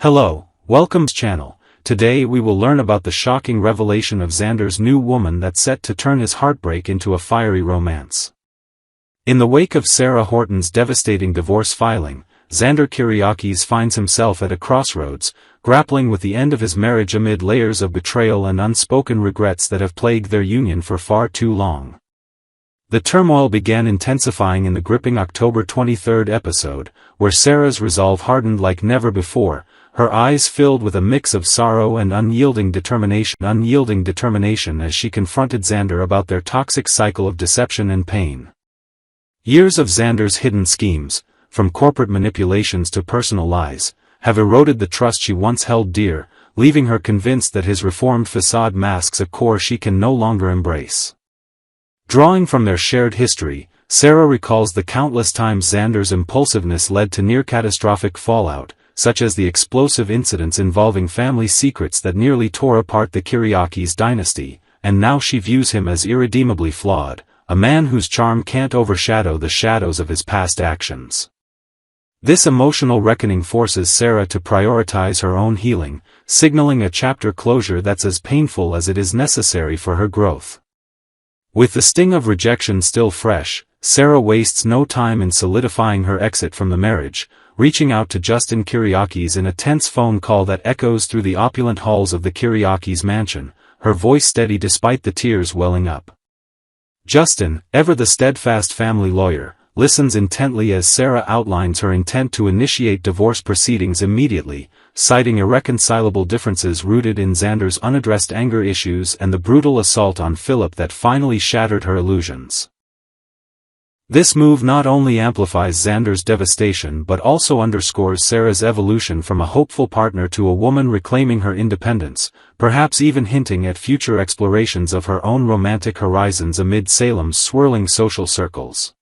Hello, welcome to the channel. Today we will learn about the shocking revelation of Xander's new woman that's set to turn his heartbreak into a fiery romance. In the wake of Sarah Horton's devastating divorce filing, Xander Kyriakis finds himself at a crossroads, grappling with the end of his marriage amid layers of betrayal and unspoken regrets that have plagued their union for far too long. The turmoil began intensifying in the gripping October 23 episode, where Sarah's resolve hardened like never before, her eyes filled with a mix of sorrow and unyielding determination as she confronted Xander about their toxic cycle of deception and pain. Years of Xander's hidden schemes, from corporate manipulations to personal lies, have eroded the trust she once held dear, leaving her convinced that his reformed facade masks a core she can no longer embrace. Drawing from their shared history, Sarah recalls the countless times Xander's impulsiveness led to near-catastrophic fallout, such as the explosive incidents involving family secrets that nearly tore apart the Kyriakis dynasty, and now she views him as irredeemably flawed, a man whose charm can't overshadow the shadows of his past actions. This emotional reckoning forces Sarah to prioritize her own healing, signaling a chapter closure that's as painful as it is necessary for her growth. With the sting of rejection still fresh, Sarah wastes no time in solidifying her exit from the marriage, reaching out to Justin Kyriakis in a tense phone call that echoes through the opulent halls of the Kyriakis mansion, her voice steady despite the tears welling up. Justin, ever the steadfast family lawyer, listens intently as Sarah outlines her intent to initiate divorce proceedings immediately, citing irreconcilable differences rooted in Xander's unaddressed anger issues and the brutal assault on Philip that finally shattered her illusions. This move not only amplifies Xander's devastation but also underscores Sarah's evolution from a hopeful partner to a woman reclaiming her independence, perhaps even hinting at future explorations of her own romantic horizons amid Salem's swirling social circles.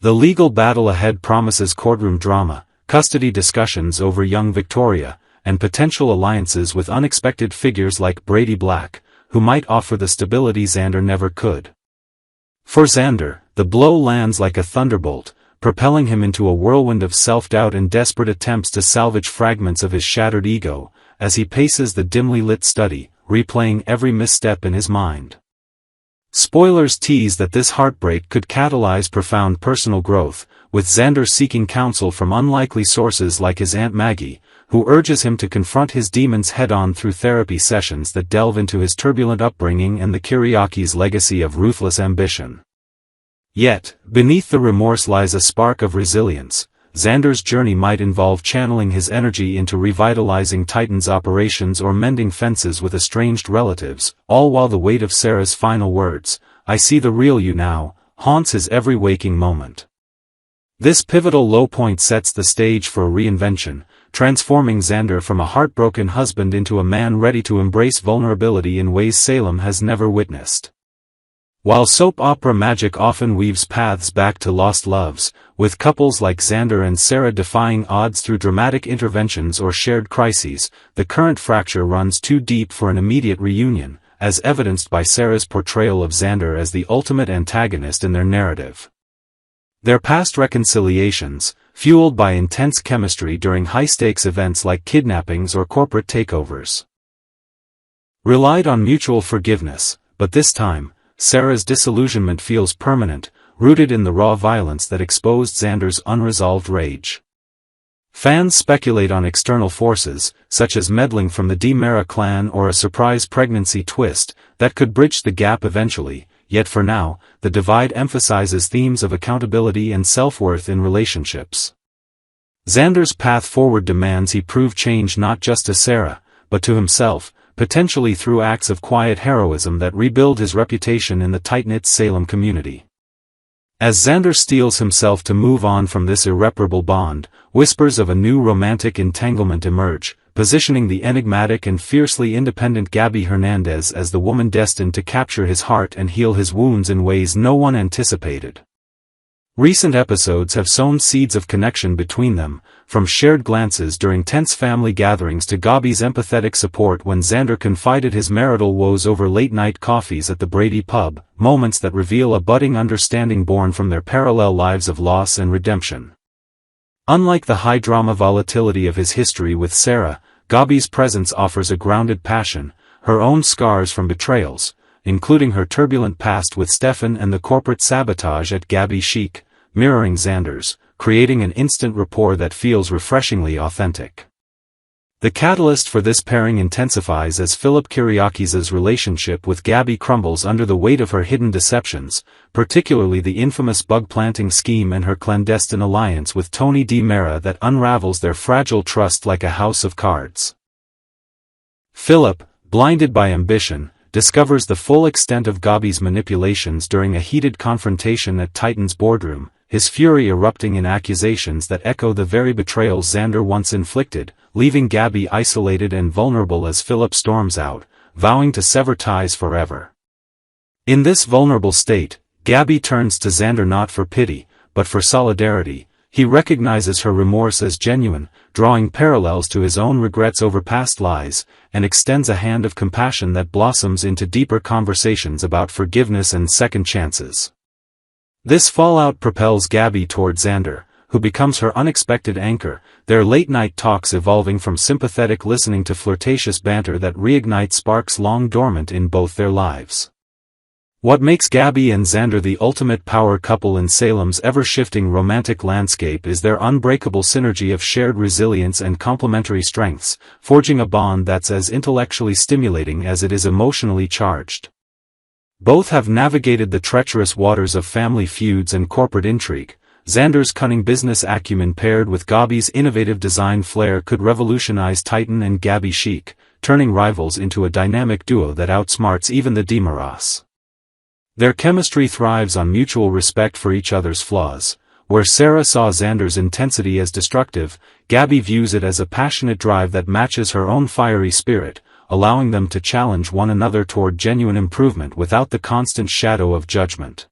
The legal battle ahead promises courtroom drama, custody discussions over young Victoria, and potential alliances with unexpected figures like Brady Black, who might offer the stability Xander never could. For Xander, the blow lands like a thunderbolt, propelling him into a whirlwind of self-doubt and desperate attempts to salvage fragments of his shattered ego, as he paces the dimly lit study, replaying every misstep in his mind. Spoilers tease that this heartbreak could catalyze profound personal growth, with Xander seeking counsel from unlikely sources like his Aunt Maggie, who urges him to confront his demons head-on through therapy sessions that delve into his turbulent upbringing and the Kyriakis' legacy of ruthless ambition. Yet, beneath the remorse lies a spark of resilience. Xander's journey might involve channeling his energy into revitalizing Titan's operations or mending fences with estranged relatives, all while the weight of Sarah's final words, "I see the real you now," haunts his every waking moment. This pivotal low point sets the stage for a reinvention, transforming Xander from a heartbroken husband into a man ready to embrace vulnerability in ways Salem has never witnessed. While soap opera magic often weaves paths back to lost loves, with couples like Xander and Sarah defying odds through dramatic interventions or shared crises, the current fracture runs too deep for an immediate reunion, as evidenced by Sarah's portrayal of Xander as the ultimate antagonist in their narrative. Their past reconciliations, fueled by intense chemistry during high-stakes events like kidnappings or corporate takeovers, relied on mutual forgiveness, but this time, Sarah's disillusionment feels permanent, rooted in the raw violence that exposed Xander's unresolved rage. Fans speculate on external forces, such as meddling from the DiMera clan or a surprise pregnancy twist, that could bridge the gap eventually, yet for now, the divide emphasizes themes of accountability and self-worth in relationships. Xander's path forward demands he prove change not just to Sarah, but to himself, potentially through acts of quiet heroism that rebuild his reputation in the tight-knit Salem community. As Xander steels himself to move on from this irreparable bond, whispers of a new romantic entanglement emerge, positioning the enigmatic and fiercely independent Gabi Hernandez as the woman destined to capture his heart and heal his wounds in ways no one anticipated. Recent episodes have sown seeds of connection between them, from shared glances during tense family gatherings to Gabi's empathetic support when Xander confided his marital woes over late-night coffees at the Brady pub, moments that reveal a budding understanding born from their parallel lives of loss and redemption. Unlike the high-drama volatility of his history with Sarah, Gabi's presence offers a grounded passion, her own scars from betrayals, including her turbulent past with Stefan and the corporate sabotage at Gabi Chic, mirroring Xander's, creating an instant rapport that feels refreshingly authentic. The catalyst for this pairing intensifies as Philip Kiriakis's relationship with Gabi crumbles under the weight of her hidden deceptions, particularly the infamous bug-planting scheme and her clandestine alliance with Tony Di Mera that unravels their fragile trust like a house of cards. Philip, blinded by ambition, discovers the full extent of Gabi's manipulations during a heated confrontation at Titan's boardroom, his fury erupting in accusations that echo the very betrayals Xander once inflicted, leaving Gabi isolated and vulnerable as Philip storms out, vowing to sever ties forever. In this vulnerable state, Gabi turns to Xander not for pity, but for solidarity. He recognizes her remorse as genuine, drawing parallels to his own regrets over past lies, and extends a hand of compassion that blossoms into deeper conversations about forgiveness and second chances. This fallout propels Gabi toward Xander, who becomes her unexpected anchor, their late-night talks evolving from sympathetic listening to flirtatious banter that reignites sparks long dormant in both their lives. What makes Gabi and Xander the ultimate power couple in Salem's ever-shifting romantic landscape is their unbreakable synergy of shared resilience and complementary strengths, forging a bond that's as intellectually stimulating as it is emotionally charged. Both have navigated the treacherous waters of family feuds and corporate intrigue. Xander's cunning business acumen paired with Gabi's innovative design flair could revolutionize Titan and Gabi Chic, turning rivals into a dynamic duo that outsmarts even the Di Meras. Their chemistry thrives on mutual respect for each other's flaws. Where Sarah saw Xander's intensity as destructive, Gabi views it as a passionate drive that matches her own fiery spirit, allowing them to challenge one another toward genuine improvement without the constant shadow of judgment.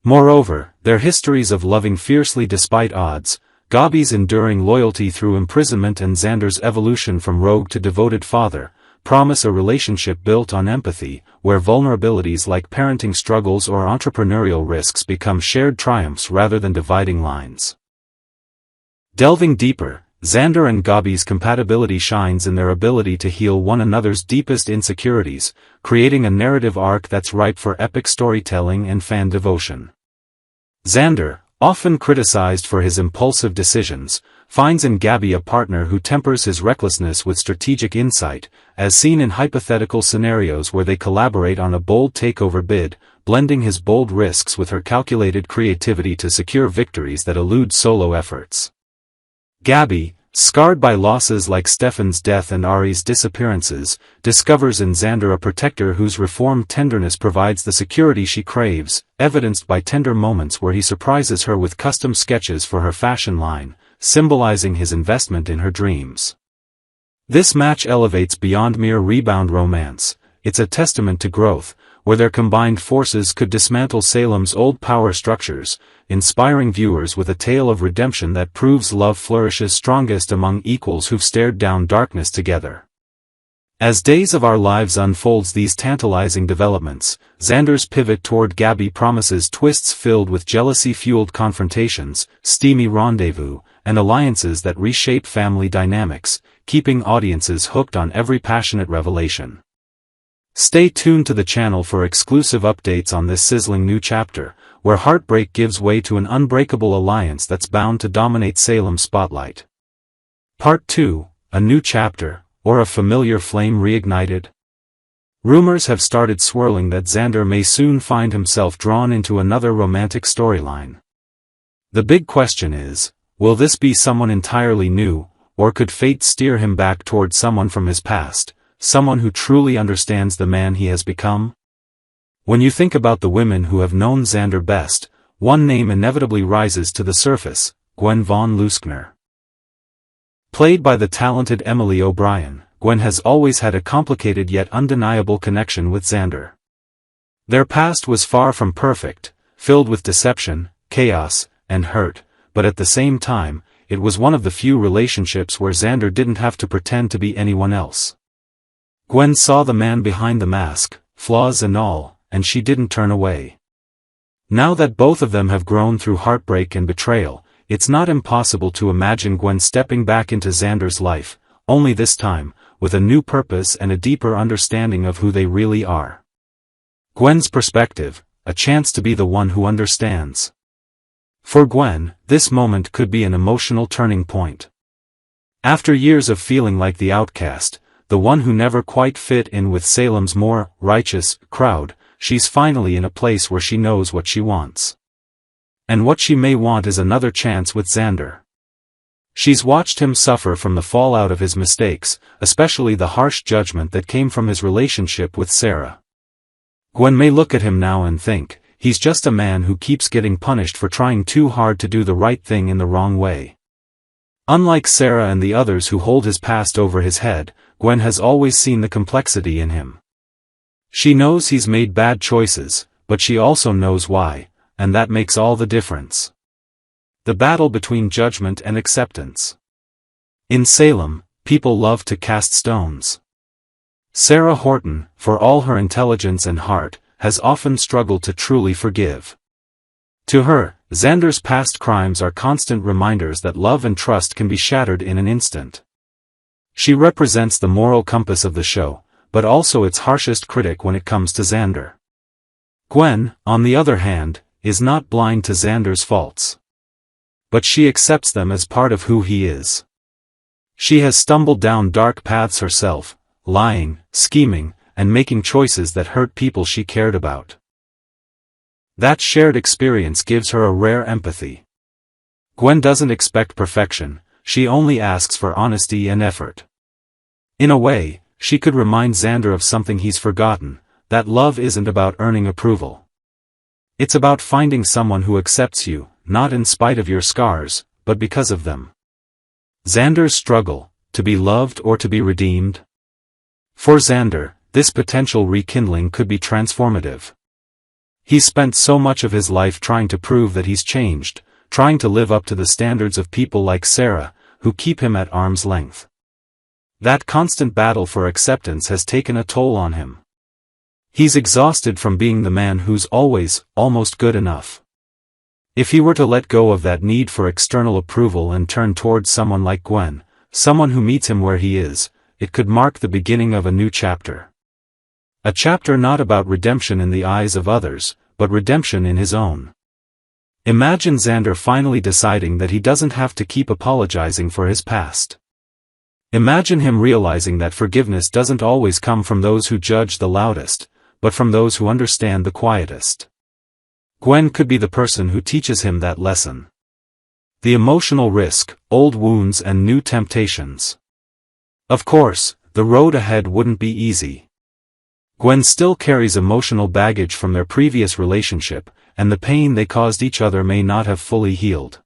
Moreover, their histories of loving fiercely despite odds, Gabi's enduring loyalty through imprisonment and Xander's evolution from rogue to devoted father, promise a relationship built on empathy, where vulnerabilities like parenting struggles or entrepreneurial risks become shared triumphs rather than dividing lines. Delving deeper, Xander and Gabi's compatibility shines in their ability to heal one another's deepest insecurities, creating a narrative arc that's ripe for epic storytelling and fan devotion. Xander, often criticized for his impulsive decisions, finds in Gabi a partner who tempers his recklessness with strategic insight, as seen in hypothetical scenarios where they collaborate on a bold takeover bid, blending his bold risks with her calculated creativity to secure victories that elude solo efforts. Gabi, scarred by losses like Stefan's death and Ari's disappearances, discovers in Xander a protector whose reformed tenderness provides the security she craves, evidenced by tender moments where he surprises her with custom sketches for her fashion line, symbolizing his investment in her dreams. This match elevates beyond mere rebound romance. It's a testament to growth, where their combined forces could dismantle Salem's old power structures, inspiring viewers with a tale of redemption that proves love flourishes strongest among equals who've stared down darkness together. As Days of Our Lives unfolds these tantalizing developments, Xander's pivot toward Gabi promises twists filled with jealousy-fueled confrontations, steamy rendezvous, and alliances that reshape family dynamics, keeping audiences hooked on every passionate revelation. Stay tuned to the channel for exclusive updates on this sizzling new chapter, where heartbreak gives way to an unbreakable alliance that's bound to dominate Salem's spotlight. Part 2, a new chapter, or a familiar flame reignited? Rumors have started swirling that Xander may soon find himself drawn into another romantic storyline. The big question is, will this be someone entirely new, or could fate steer him back toward someone from his past, someone who truly understands the man he has become? When you think about the women who have known Xander best, one name inevitably rises to the surface: Gwen von Leuschner. Played by the talented Emily O'Brien, Gwen has always had a complicated yet undeniable connection with Xander. Their past was far from perfect, filled with deception, chaos, and hurt, but at the same time, it was one of the few relationships where Xander didn't have to pretend to be anyone else. Gwen saw the man behind the mask, flaws and all, and she didn't turn away. Now that both of them have grown through heartbreak and betrayal, it's not impossible to imagine Gwen stepping back into Xander's life, only this time, with a new purpose and a deeper understanding of who they really are. Gwen's perspective, a chance to be the one who understands. For Gwen, this moment could be an emotional turning point. After years of feeling like the outcast, the one who never quite fit in with Salem's more righteous crowd, she's finally in a place where she knows what she wants. And what she may want is another chance with Xander. She's watched him suffer from the fallout of his mistakes, especially the harsh judgment that came from his relationship with Sarah. Gwen may look at him now and think, he's just a man who keeps getting punished for trying too hard to do the right thing in the wrong way. Unlike Sarah and the others who hold his past over his head, Gwen has always seen the complexity in him. She knows he's made bad choices, but she also knows why, and that makes all the difference. The battle between judgment and acceptance. In Salem, people love to cast stones. Sarah Horton, for all her intelligence and heart, has often struggled to truly forgive. To her, Xander's past crimes are constant reminders that love and trust can be shattered in an instant. She represents the moral compass of the show, but also its harshest critic when it comes to Xander. Gwen, on the other hand, is not blind to Xander's faults. But she accepts them as part of who he is. She has stumbled down dark paths herself, lying, scheming, and making choices that hurt people she cared about. That shared experience gives her a rare empathy. Gwen doesn't expect perfection, she only asks for honesty and effort. In a way, she could remind Xander of something he's forgotten, that love isn't about earning approval. It's about finding someone who accepts you, not in spite of your scars, but because of them. Xander's struggle, to be loved or to be redeemed? For Xander, this potential rekindling could be transformative. He's spent so much of his life trying to prove that he's changed, trying to live up to the standards of people like Sarah, who keep him at arm's length. That constant battle for acceptance has taken a toll on him. He's exhausted from being the man who's always, almost good enough. If he were to let go of that need for external approval and turn towards someone like Gwen, someone who meets him where he is, it could mark the beginning of a new chapter. A chapter not about redemption in the eyes of others, but redemption in his own. Imagine Xander finally deciding that he doesn't have to keep apologizing for his past. Imagine him realizing that forgiveness doesn't always come from those who judge the loudest, but from those who understand the quietest. Gwen could be the person who teaches him that lesson. The emotional risk, old wounds and new temptations. Of course, the road ahead wouldn't be easy. Gwen still carries emotional baggage from their previous relationship, and the pain they caused each other may not have fully healed.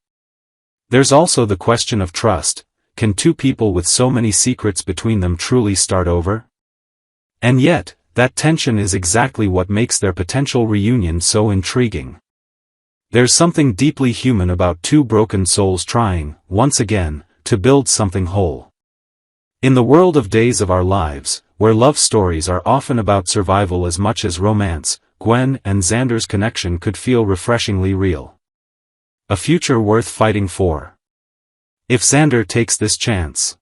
There's also the question of trust. Can two people with so many secrets between them truly start over? And yet, that tension is exactly what makes their potential reunion so intriguing. There's something deeply human about two broken souls trying, once again, to build something whole. In the world of Days of Our Lives, where love stories are often about survival as much as romance, Gwen and Xander's connection could feel refreshingly real. A future worth fighting for. If Xander takes this chance.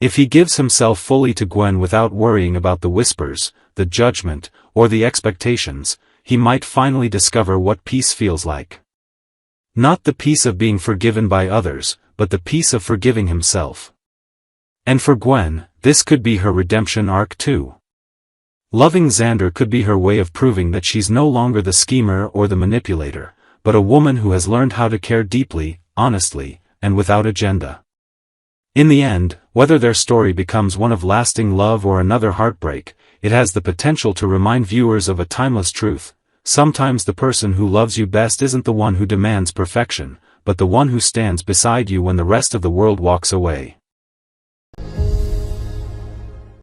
If he gives himself fully to Gwen without worrying about the whispers, the judgment, or the expectations, he might finally discover what peace feels like. Not the peace of being forgiven by others, but the peace of forgiving himself. And for Gwen, this could be her redemption arc too. Loving Xander could be her way of proving that she's no longer the schemer or the manipulator, but a woman who has learned how to care deeply, honestly, and without agenda. In the end, whether their story becomes one of lasting love or another heartbreak, it has the potential to remind viewers of a timeless truth. Sometimes the person who loves you best isn't the one who demands perfection, but the one who stands beside you when the rest of the world walks away.